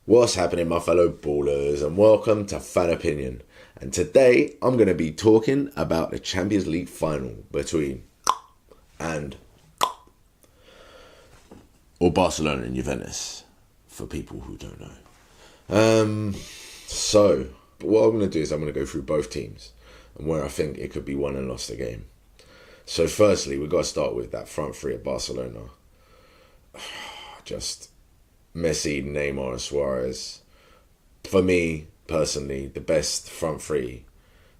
What's happening, my fellow ballers, and welcome to Fan Opinion. And today I'm going to be talking about the Champions League final between Barcelona and Juventus, for people who don't know. So what I'm going to do is I'm going to go through both teams and where I think it could be won and lost the game. So firstly, we've got to start with that front three at Barcelona. Just Messi, Neymar and Suarez. For me, personally, the best front three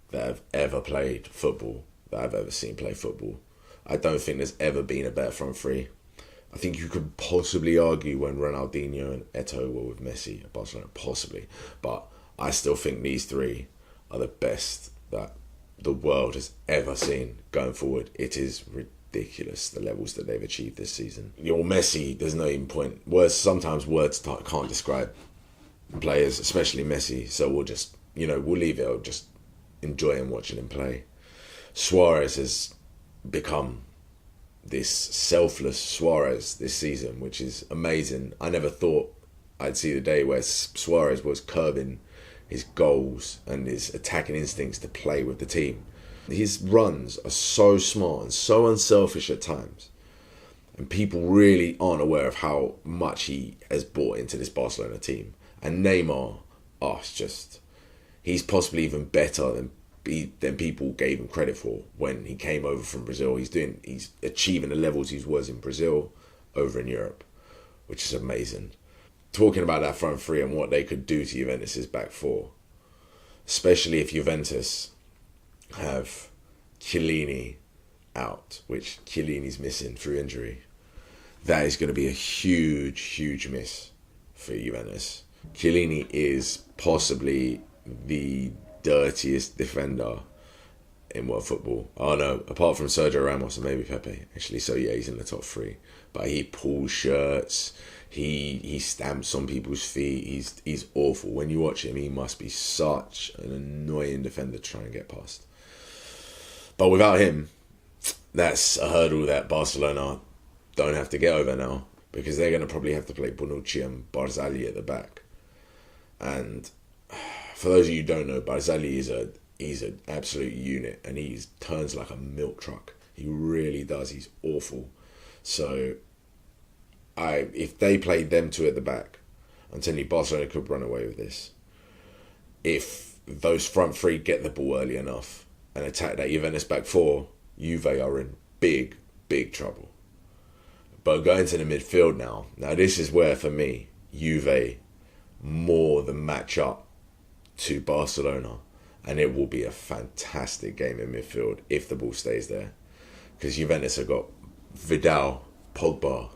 that have ever played football, that I've ever seen play football. I don't think there's ever been a better front three. I think you could possibly argue when Ronaldinho and Eto'o were with Messi at Barcelona, possibly. But I still think these three are the best that the world has ever seen going forward. It is ridiculous, the levels that they've achieved this season. Your Messi, there's no even point. Sometimes words can't describe players, especially Messi. So we'll just, we'll leave it. I'll just enjoy him watching him play. Suarez has become this selfless Suarez this season, which is amazing. I never thought I'd see the day where Suarez was curbing his goals and his attacking instincts to play with the team. His runs are so smart and so unselfish at times. And people really aren't aware of how much he has brought into this Barcelona team. And Neymar, he's possibly even better than people gave him credit for when he came over from Brazil. He's achieving the levels he was in Brazil over in Europe, which is amazing. Talking about that front three and what they could do to Juventus' back four, especially if Juventus have Chiellini out, which Chiellini's missing through injury. That is going to be a huge, huge miss for Juventus. Chiellini is possibly the dirtiest defender in world football. Oh no, apart from Sergio Ramos and maybe Pepe. Actually, so yeah, he's in the top three. But he pulls shirts. He stamps on people's feet. He's awful. When you watch him, he must be such an annoying defender to try and get past. But without him, that's a hurdle that Barcelona don't have to get over now, because they're going to probably have to play Bonucci and Barzagli at the back. And for those of you who don't know, Barzagli he's an absolute unit, and he turns like a milk truck. He really does. He's awful. So if they played them two at the back, I'm telling you, Barcelona could run away with this. If those front three get the ball early enough and attack that Juventus back four, Juve are in big, big trouble. But going to the midfield now this is where, for me, Juve more than match up to Barcelona, and it will be a fantastic game in midfield if the ball stays there, because Juventus have got Vidal, Pogba,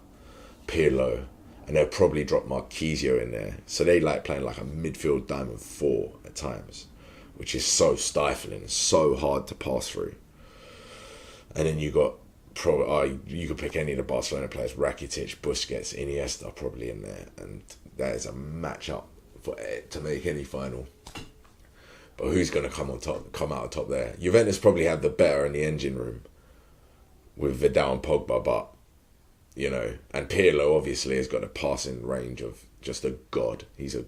Pirlo, and they'll probably drop Marquisio in there. So they like playing like a midfield diamond four at times, which is so stifling and so hard to pass through. And then you got you could pick any of the Barcelona players: Rakitic, Busquets, Iniesta, probably in there, and that is a match-up to make any final. But who's going to come out on top there? Juventus probably have the better in the engine room with Vidal and Pogba, but and Pirlo obviously has got a passing range of just a god. He's a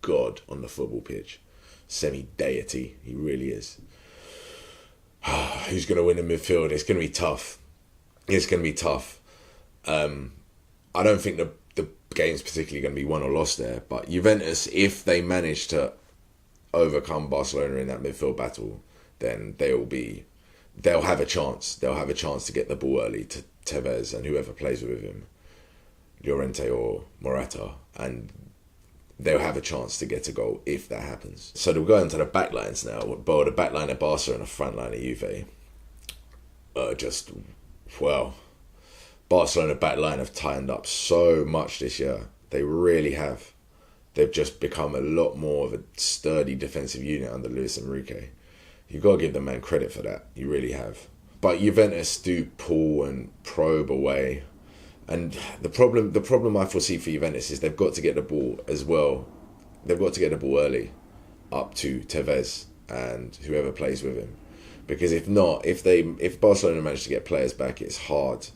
god on the football pitch, semi-deity. He really is. Who's going to win in midfield? It's going to be tough. It's going to be tough. I don't think the game's particularly going to be won or lost there. But Juventus, if they manage to overcome Barcelona in that midfield battle, then they'll have a chance. They'll have a chance to get the ball early to Tevez and whoever plays with him, Llorente or Morata, and they'll have a chance to get a goal if that happens. So they'll go into the back lines now. But the back line of Barca and the front line of Juve Barcelona back line have tightened up so much this year. They really have. They've just become a lot more of a sturdy defensive unit under Luis Enrique. You've got to give the man credit for that. You really have. But Juventus do pull and probe away. And the problem I foresee for Juventus is they've got to get the ball as well. They've got to get the ball early up to Tevez and whoever plays with him. Because if not, if Barcelona manage to get players back, it's hard.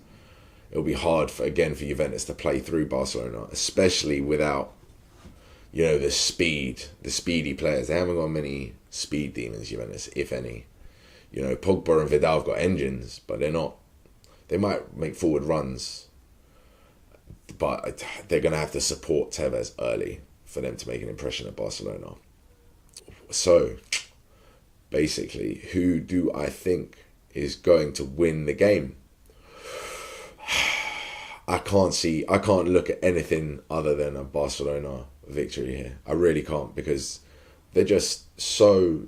It'll be hard for Juventus to play through Barcelona, especially without you know, the speedy players. They haven't got many speed demons, Juventus, if any. You know, Pogba and Vidal have got engines, but they're not. They might make forward runs, but they're going to have to support Tevez early for them to make an impression at Barcelona. So, basically, who do I think is going to win the game? I can't look at anything other than a Barcelona victory here. I really can't, because they're just so...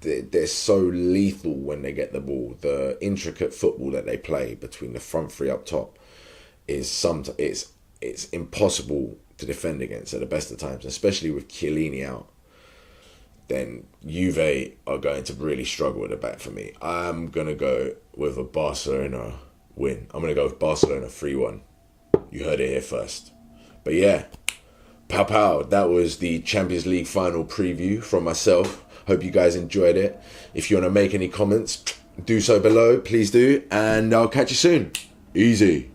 They're so lethal when they get the ball. The intricate football that they play between the front three up top is it's impossible to defend against at the best of times, especially with Chiellini out. Then Juve are going to really struggle with the back for me. I'm going to go with a Barcelona win. I'm going to go with Barcelona 3-1. You heard it here first. But yeah, pow. That was the Champions League final preview from myself. Hope you guys enjoyed it. If you want to make any comments, do so below. Please do. And I'll catch you soon. Easy.